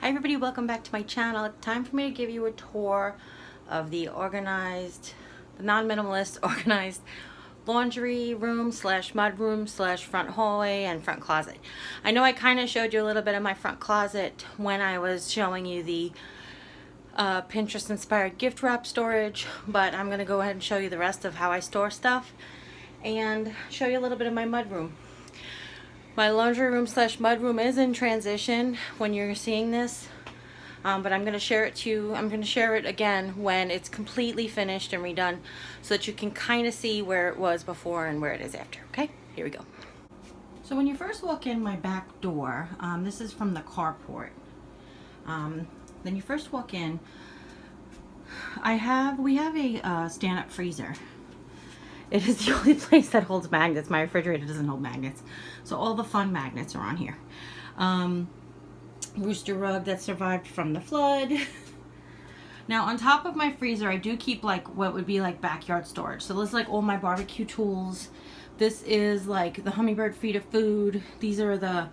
Hi everybody, welcome back to my channel. It's time for me to give you a tour of the non-minimalist organized laundry room slash mud room slash front hallway and front closet. I know I kind of showed you a little bit of my front closet when I was showing you the Pinterest inspired gift wrap storage, but I'm going to go ahead and show you the rest of how I store stuff and show you a little bit of my mud room. My laundry room slash mud room is in transition when you're seeing this, but I'm going to share it I'm going to share it again when it's completely finished and redone so that you can kind of see where it was before and where it is after. Okay, here we go. So when you first walk in my back door, this is from the carport. Then you first walk in, we have a stand-up freezer. It is the only place that holds magnets. My refrigerator doesn't hold magnets. So all the fun magnets are on here. Rooster rug that survived from the flood. Now on top of my freezer, I do keep like what would be like backyard storage. So this is like all my barbecue tools. This is like the hummingbird feeder food. These are the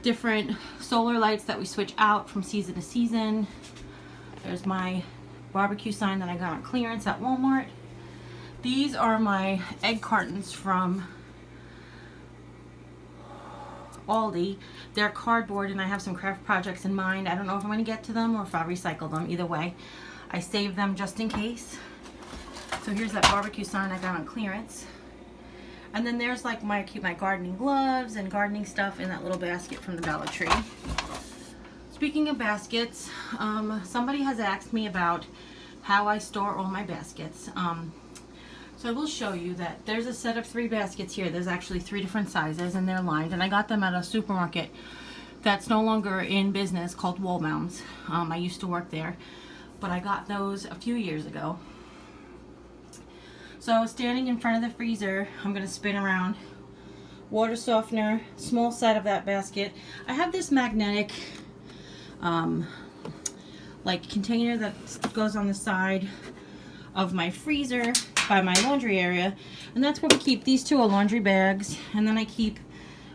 different solar lights that we switch out from season to season. There's my barbecue sign that I got on clearance at Walmart. These are my egg cartons from Aldi. They're cardboard and I have some craft projects in mind. I don't know if I'm going to get to them or if I'll recycle them. Either way, I save them just in case. So here's that barbecue sign I got on clearance. And then there's like I keep my gardening gloves and gardening stuff in that little basket from the Dollar Tree. Speaking of baskets, somebody has asked me about how I store all my baskets. So I will show you that there's a set of 3 baskets here. There's actually 3 different sizes and they're lined, and I got them at a supermarket that's no longer in business called Wallbounds. I used to work there, but I got those a few years ago. So standing in front of the freezer, I'm going to spin around. Water softener, small side of that basket. I have this magnetic like container that goes on the side of my freezer by my laundry area, and that's where we keep these 2 are laundry bags, and then I keep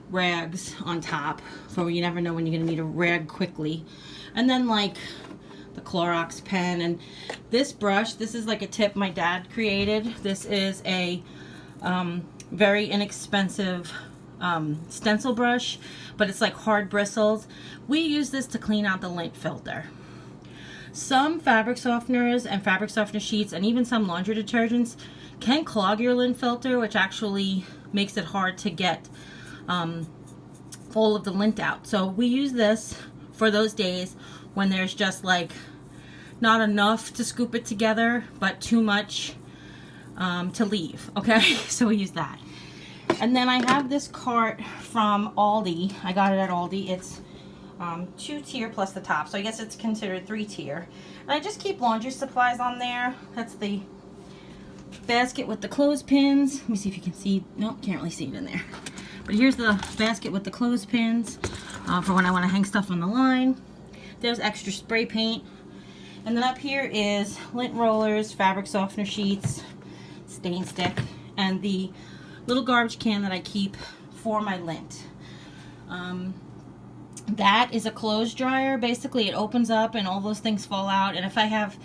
rags on top for you never know when you're gonna need a rag quickly, and then like the Clorox pen. And this brush, this is like a tip my dad created. This is a very inexpensive stencil brush, but it's like hard bristles. We use this to clean out the lint filter. Some fabric softeners and fabric softener sheets and even some laundry detergents can clog your lint filter, which actually makes it hard to get all of the lint out. So we use this for those days when there's just like not enough to scoop it together, but too much to leave. Okay, so we use that. And then I have this cart from Aldi. I got it at Aldi. It's 2-tier plus the top, so I guess it's considered 3-tier. And I just keep laundry supplies on there. That's the basket with the clothespins. Let me see if you can see. Nope, can't really see it in there. But here's the basket with the clothespins for when I want to hang stuff on the line. There's extra spray paint. And then up here is lint rollers, fabric softener sheets, stain stick, and the little garbage can that I keep for my lint. That is a clothes dryer. Basically it opens up and all those things fall out, and if I have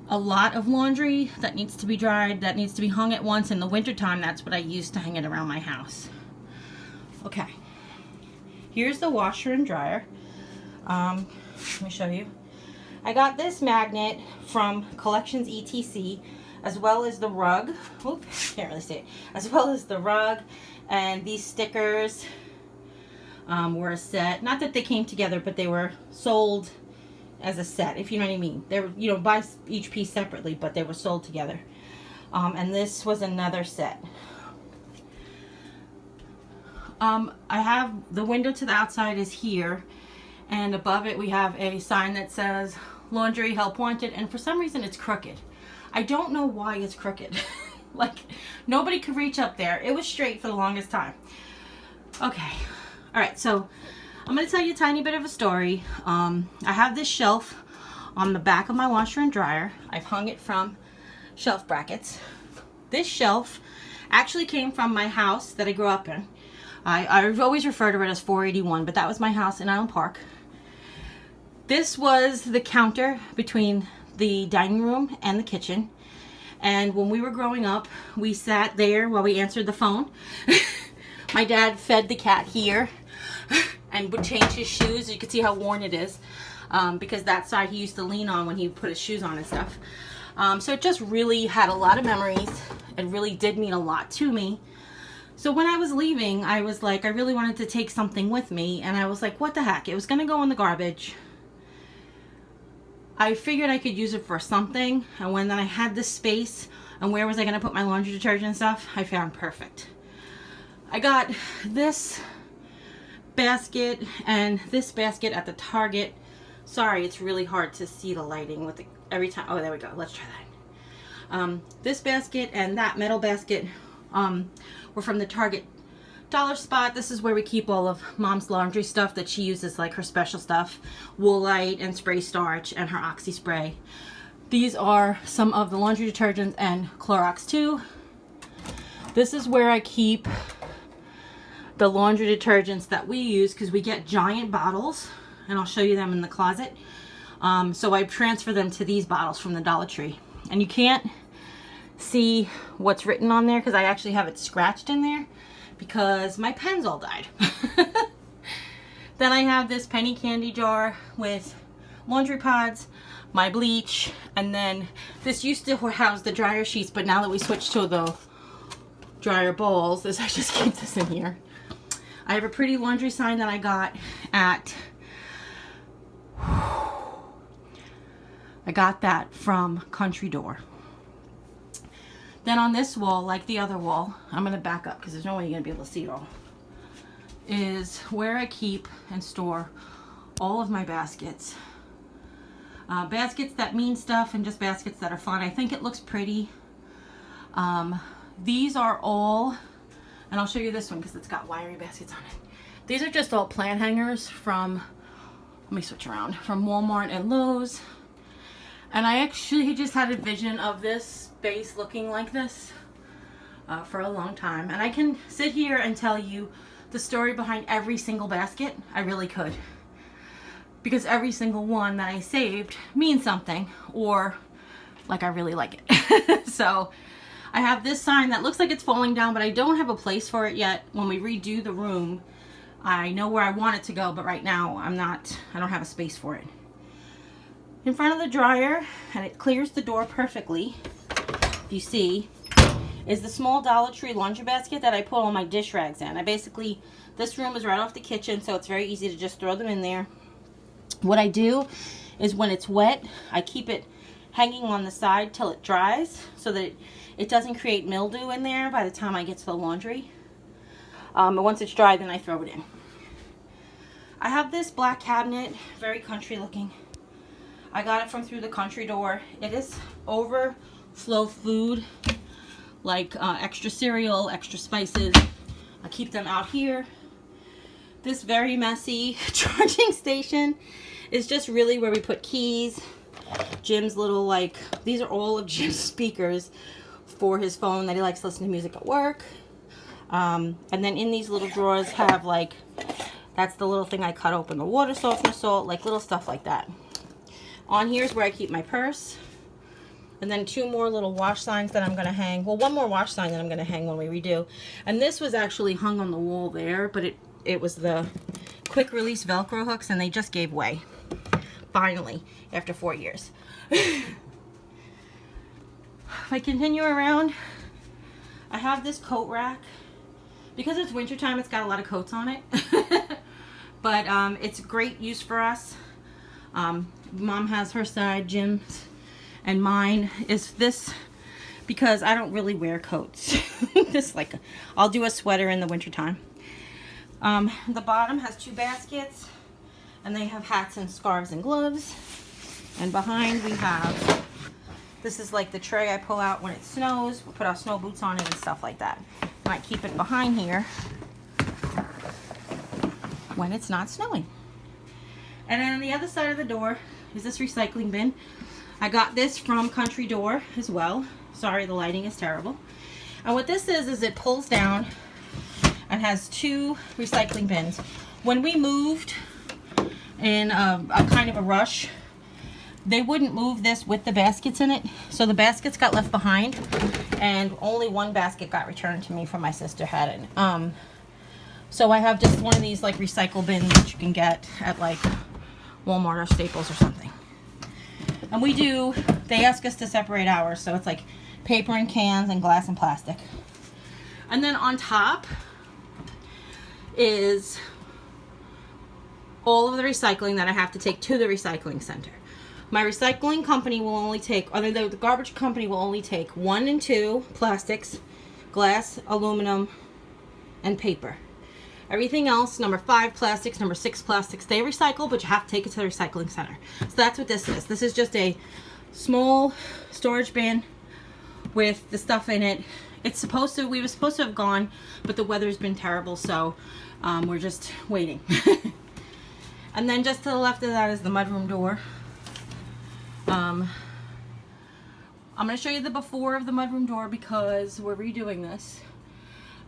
a lot of laundry that needs to be dried, that needs to be hung at once in the wintertime, that's what I use to hang it around my house. Okay, here's the washer and dryer. Let me show you. I got this magnet from Collections ETC, as well as the rug. Oop, can't really see it. As well as the rug, and these stickers were a set. Not that they came together, but they were sold as a set, if you know what I mean. They were, you know, buy each piece separately, but they were sold together. And this was another set. I have the window to the outside is here, and above it we have a sign that says laundry help wanted, and for some reason it's crooked. I don't know why it's crooked. Like nobody could reach up there. It was straight for the longest time. Okay. Alright, so I'm going to tell you a tiny bit of a story. I have this shelf on the back of my washer and dryer. I've hung it from shelf brackets. This shelf actually came from my house that I grew up in. I always refer to it as 481, but that was my house in Island Park. This was the counter between the dining room and the kitchen. And when we were growing up, we sat there while we answered the phone. My dad fed the cat here and would change his shoes. You can see how worn it is, because that side he used to lean on when he put his shoes on and stuff. So it just really had a lot of memories. It really did mean a lot to me. So when I was leaving, I was like, I really wanted to take something with me. And I was like, what the heck? It was going to go in the garbage. I figured I could use it for something. And when then I had this space, and where was I going to put my laundry detergent and stuff, I found perfect. I got this basket and this basket at the Target. Sorry, it's really hard to see the lighting with the every time. Oh, there we go. Let's try that. This basket and that metal basket were from the Target dollar spot. This is where we keep all of Mom's laundry stuff that she uses, like her special stuff, Woolite and spray starch and her Oxy spray. These are some of the laundry detergents and Clorox too. This is where I keep the laundry detergents that we use, because we get giant bottles, and I'll show you them in the closet. So I transfer them to these bottles from the Dollar Tree. And you can't see what's written on there because I actually have it scratched in there because my pens all died. Then I have this penny candy jar with laundry pods, my bleach, and then this used to house the dryer sheets, but now that we switched to the dryer bowls, I just keep this in here. I have a pretty laundry sign that I got at, I got that from Country Door. Then on this wall, like the other wall, I'm going to back up because there's no way you're going to be able to see it all, is where I keep and store all of my baskets. Baskets that mean stuff and just baskets that are fun. I think it looks pretty. These are all, and I'll show you this one because it's got wiry baskets on it. These are just all plant hangers from, let me switch around, from Walmart and Lowe's. And I actually just had a vision of this space looking like this for a long time. And I can sit here and tell you the story behind every single basket. I really could. Because every single one that I saved means something, or like I really like it. So I have this sign that looks like it's falling down, but I don't have a place for it yet. When we redo the room, I know where I want it to go, but right now I don't have a space for it. In front of the dryer, and it clears the door perfectly, if you see, is the small Dollar Tree laundry basket that I put all my dish rags in. This room is right off the kitchen, so it's very easy to just throw them in there. What I do is when it's wet, I keep it hanging on the side till it dries so that it doesn't create mildew in there by the time I get to the laundry. But once it's dry, then I throw it in. I have this black cabinet, very country looking. I got it from through the Country Door. It is overflow food, like extra cereal, extra spices. I keep them out here. This very messy charging station is just really where we put keys. Jim's little, these are all of Jim's speakers for his phone that he likes to listen to music at work. And then in these little drawers have that's the little thing I cut open, the water softener salt, little stuff like that. On here is where I keep my purse. And then two more little wash signs that I'm going to hang. Well, one more wash sign that I'm going to hang when we redo. And this was actually hung on the wall there, but it was the quick release Velcro hooks, and they just gave way. Finally, after 4 years. If I continue around, I have this coat rack. Because it's wintertime, it's got a lot of coats on it. But it's great use for us. Mom has her side, Jim's, and mine is this, because I don't really wear coats. I'll do a sweater in the wintertime. The bottom has two baskets, and they have hats and scarves and gloves. And behind we have, this is like the tray I pull out when it snows. We put our snow boots on it and stuff like that. And I keep it behind here when it's not snowing. And then on the other side of the door is this recycling bin. I got this from Country Door as well. Sorry, the lighting is terrible. And what this is it pulls down and has two recycling bins. When we moved in a kind of a rush. They wouldn't move this with the baskets in it, so the baskets got left behind, and only one basket got returned to me from my sister had it. So I have just one of these like recycle bins that you can get at like Walmart or Staples or something. And they ask us to separate ours, so it's like paper and cans and glass and plastic. And then on top is all of the recycling that I have to take to the recycling center. My recycling company will only take, or the garbage company will only take 1 and 2 plastics, glass, aluminum, and paper. Everything else, number 5 plastics, number 6 plastics, they recycle, but you have to take it to the recycling center. So that's what this is. This is just a small storage bin with the stuff in it. We were supposed to have gone, but the weather's been terrible, so we're just waiting. And then just to the left of that is the mudroom door. I'm going to show you the before of the mudroom door because we're redoing this.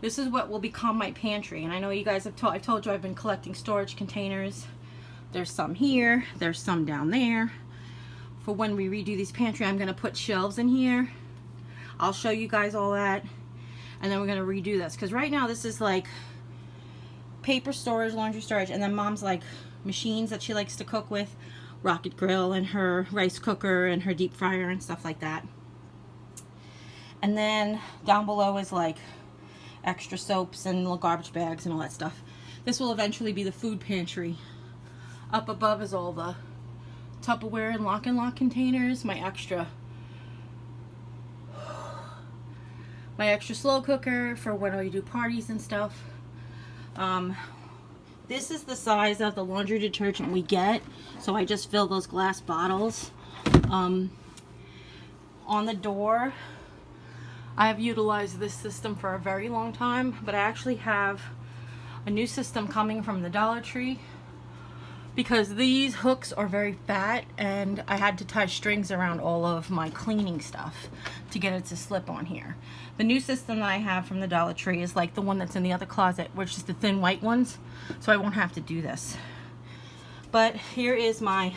This is what will become my pantry, and I know you guys I've told you I've been collecting storage containers. There's some here, there's some down there. For when we redo these pantry, I'm going to put shelves in here. I'll show you guys all that, and then we're going to redo this, because right now this is like paper storage, laundry storage, and then mom's like machines that she likes to cook with, rocket grill and her rice cooker and her deep fryer and stuff like that. And then down below is like extra soaps and little garbage bags and all that stuff. This will eventually be the food pantry. Up above is all the Tupperware and lock containers, my extra slow cooker for when I do parties and stuff. This is the size of the laundry detergent we get, so I just fill those glass bottles. On the door, I've utilized this system for a very long time, but I actually have a new system coming from the Dollar Tree because these hooks are very fat and I had to tie strings around all of my cleaning stuff to get it to slip on here. The new system that I have from the Dollar Tree is like the one that's in the other closet, which is the thin white ones, so I won't have to do this. But here is my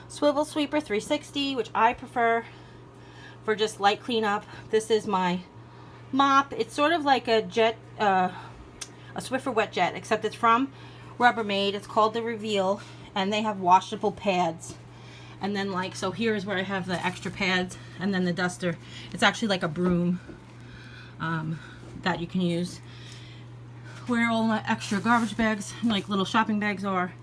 swivel sweeper 360, which I prefer for just light cleanup. This is my mop. It's sort of like a Swiffer wet jet, except it's from Rubbermaid. It's called the Reveal, and they have washable pads. And then like, so here's where I have the extra pads, and then the duster. It's actually like a broom that you can use. Where all my extra garbage bags, like little shopping bags, are.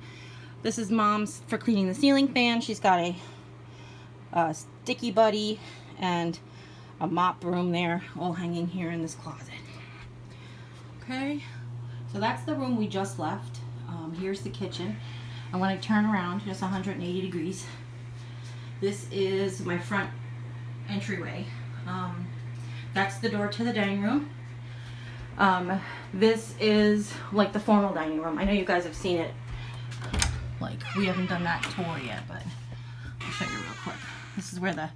This is mom's for cleaning the ceiling fan. She's got a sticky buddy and a mop broom there, all hanging here in this closet. Okay, so that's the room we just left. Here's the kitchen, and when I turn around, just 180 degrees, this is my front entryway. That's the door to the dining room. This is like the formal dining room. I know you guys have seen it. Like, we haven't done that tour yet, but I'll show you real quick. This is where the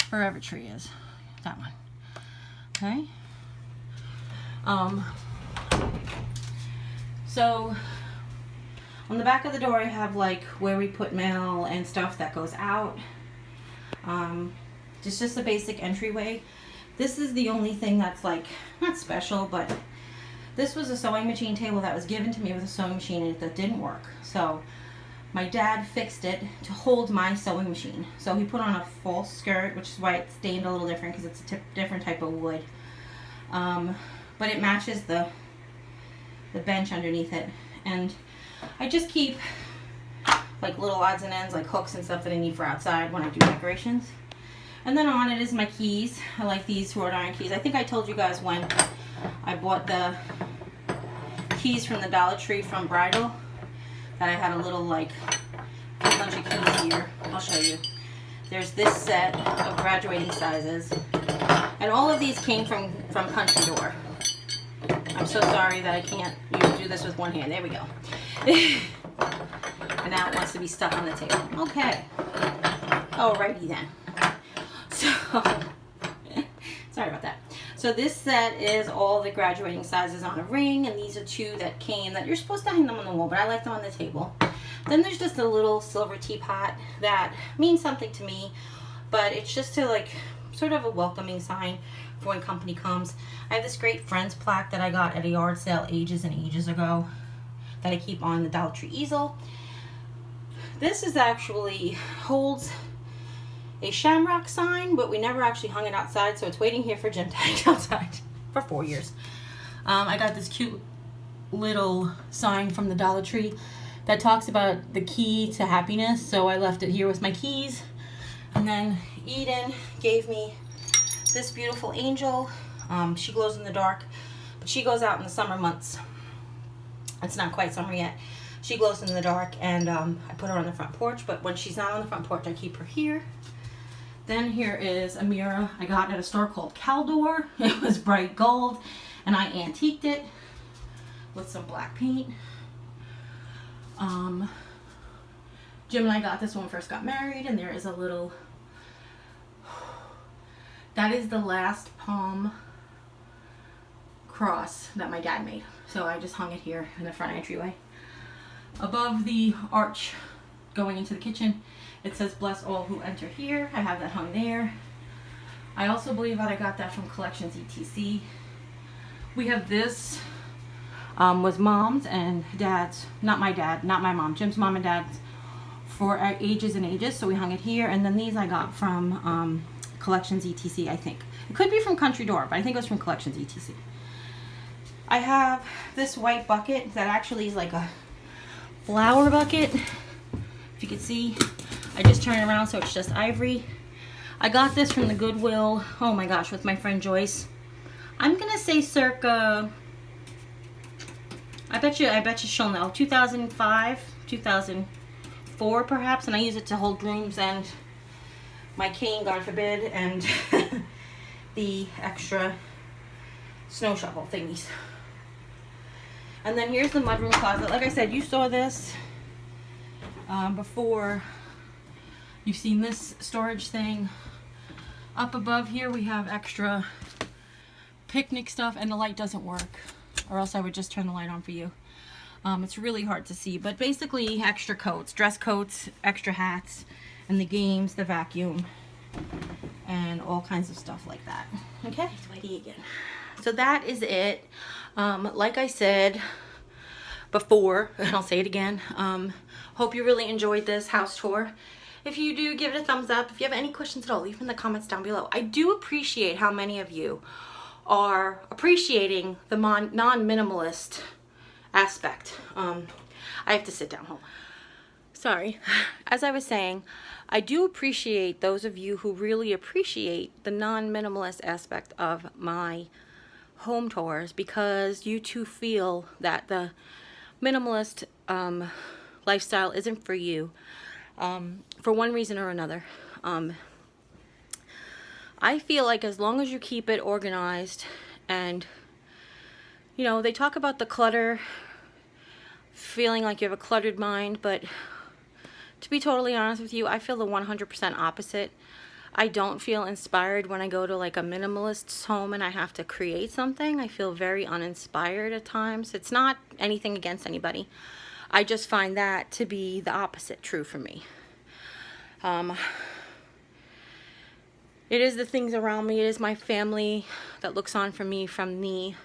Forever Tree is. That one. Okay. So on the back of the door I have like where we put mail and stuff that goes out. Just a basic entryway. This is the only thing that's like not special, but this was a sewing machine table that was given to me with a sewing machine in it that didn't work. So my dad fixed it to hold my sewing machine. So he put on a false skirt, which is why it's stained a little different because it's a different type of wood. But it matches the bench underneath it. And I just keep like little odds and ends, like hooks and stuff that I need for outside when I do decorations. And then on it is my keys. I like these wrought iron keys. I think I told you guys when I bought the keys from the Dollar Tree from Bridal that I had a little like a bunch of keys here. I'll show you. There's this set of graduating sizes, and all of these came from Country Door. I'm so sorry that I can't do this with one hand. There we go. And now it wants to be stuck on the table. Okay. Alrighty then. So, sorry about that. So this set is all the graduating sizes on a ring, and these are two that came that you're supposed to hang them on the wall, but I like them on the table. Then there's just a little silver teapot that means something to me, but it's just to like sort of a welcoming sign for when company comes. I have this great Friends plaque that I got at a yard sale ages and ages ago that I keep on the Dollar Tree easel. This is actually holds a shamrock sign, but we never actually hung it outside, so it's waiting here for Jim to hang outside for 4 years. I got this cute little sign from the Dollar Tree that talks about the key to happiness, so I left it here with my keys. And then Eden gave me this beautiful angel. She glows in the dark, but she goes out in the summer months. It's not quite summer yet. She glows in the dark, and I put her on the front porch, but when she's not on the front porch, I keep her here. Then here is a mirror I got at a store called Caldor. It was bright gold, and I antiqued it with some black paint. Jim and I got this when we first got married, and there is a little, that is the last palm cross that my dad made. So I just hung it here in the front entryway. Above the arch going into the kitchen, it says bless all who enter here. I have that hung there. I also believe that I got that from Collections ETC. We have this was mom's and dad's, not my dad, not my mom, Jim's mom and dad's for ages and ages, so we hung it here. And then these I got from Collections ETC, I think. It could be from Country Door, but I think it was from Collections ETC. I have this white bucket that actually is like a flower bucket. If you can see, I just turn it around so it's just ivory. I got this from the Goodwill, oh my gosh, with my friend Joyce. I'm gonna say circa, I bet you she'll know, 2005, 2004 perhaps, and I use it to hold brooms and my cane, God forbid, and the extra snow shovel thingies. And then here's the mudroom closet. Like I said, you saw this before. You've seen this storage thing. Up above here we have extra picnic stuff, and the light doesn't work, or else I would just turn the light on for you. It's really hard to see, but basically extra coats, dress coats, extra hats, and the games, the vacuum, and all kinds of stuff like that. Okay, again. So that is it. Like I said before, and I'll say it again, hope you really enjoyed this house tour. If you do, give it a thumbs up. If you have any questions at all, leave them in the comments down below. I do appreciate how many of you are appreciating the non-minimalist aspect. I have to sit down. Sorry. As I was saying, I do appreciate those of you who really appreciate the non-minimalist aspect of my home tours, because you too feel that the minimalist lifestyle isn't for you, for one reason or another. I feel like as long as you keep it organized, and you know, they talk about the clutter, feeling like you have a cluttered mind, but to be totally honest with you, I feel the 100% opposite. I don't feel inspired when I go to like a minimalist's home and I have to create something. I feel very uninspired at times. It's not anything against anybody. I just find that to be the opposite true for me. It is the things around me. It is my family that looks on for me from the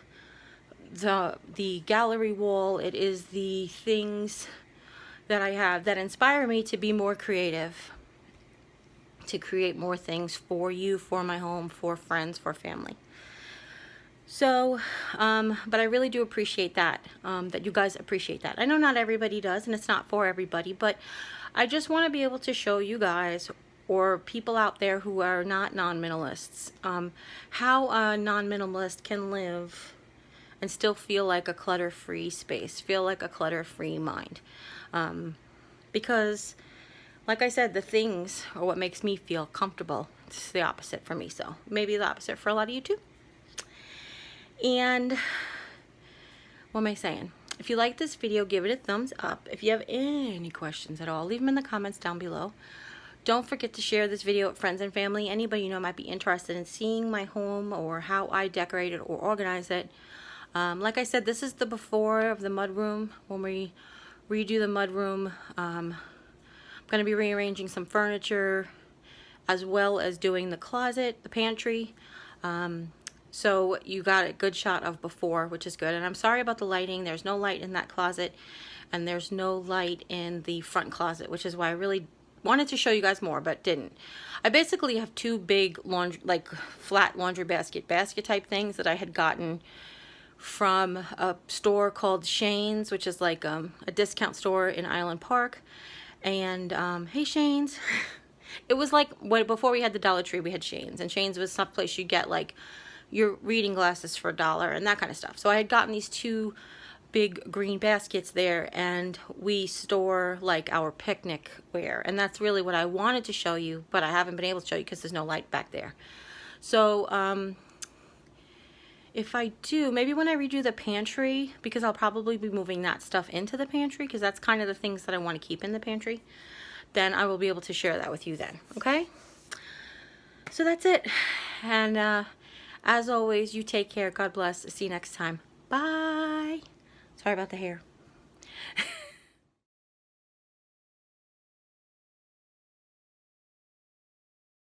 gallery wall. It is the things that I have that inspire me to be more creative, to create more things for you, for my home, for friends, for family. So, but I really do appreciate that, that you guys appreciate that. I know not everybody does, and it's not for everybody, but I just want to be able to show you guys, or people out there who are not non-minimalists, how a non-minimalist can live and still feel like a clutter-free space, feel like a clutter-free mind. Because, like I said, the things are what makes me feel comfortable. It's the opposite for me, so maybe the opposite for a lot of you too. And what am I saying? If you like this video, give it a thumbs up. If you have any questions at all, leave them in the comments down below. Don't forget to share this video with friends and family. Anybody you know might be interested in seeing my home or how I decorate it or organize it. Like I said, this is the before of the mudroom when we redo the mudroom. I'm going to be rearranging some furniture as well as doing the closet, the pantry. So you got a good shot of before, which is good. And I'm sorry about the lighting. There's no light in that closet, and there's no light in the front closet, which is why I really wanted to show you guys more, but didn't. I basically have two big laundry, like flat laundry basket type things that I had gotten from a store called Shane's, which is like a discount store in Island Park. And hey Shane's. It was like before we had the Dollar Tree, we had Shane's, and Shane's was some place you get like your reading glasses for $1 and that kind of stuff. So I had gotten these two big green baskets there, and we store like our picnic wear, and that's really what I wanted to show you, but I haven't been able to show you because there's no light back there. So if I do, maybe when I redo the pantry, because I'll probably be moving that stuff into the pantry because that's kind of the things that I want to keep in the pantry, then I will be able to share that with you then. Okay, so that's it. And as always, you take care. God bless. See you next time. Bye. Sorry about the hair.